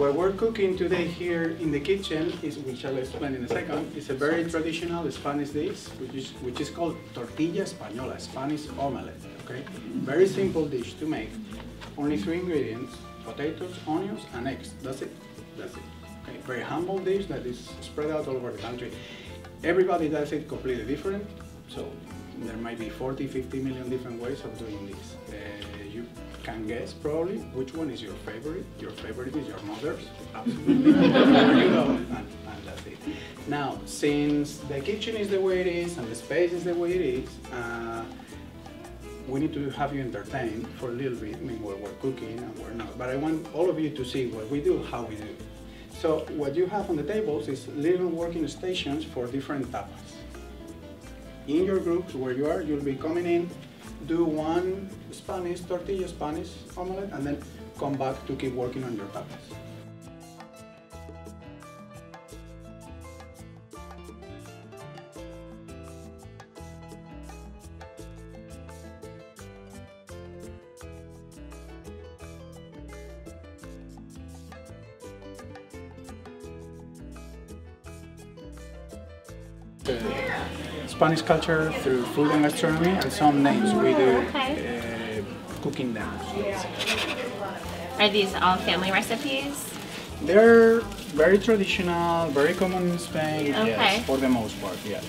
what we're cooking today here in the kitchen is, which I'll explain in a second, is a very traditional Spanish dish, which is called tortilla española, Spanish omelette. Okay, very simple dish to make. Only 3 ingredients: potatoes, onions, and eggs. That's it. That's it. Okay, very humble dish that is spread out all over the country. Everybody does it completely different, so there might be 40, 50 million different ways of doing this. You can guess probably which one is your favorite. Your favorite is your mother's, absolutely. You know, and that's it. Now, since the kitchen is the way it is and the space is the way it is, we need to have you entertained for a little bit. I mean, we're cooking and we're not, but I want all of you to see what we do, how we do. So what you have on the tables is little working stations for different tapas. In your groups where you are, you'll be coming in, do one Spanish tortilla, Spanish omelette, and then come back to keep working on your tapas. Spanish culture through food and gastronomy, and some names we do cooking demos. Are these all family recipes? They're very traditional, very common in Spain, okay. Yes, for the most part, yeah.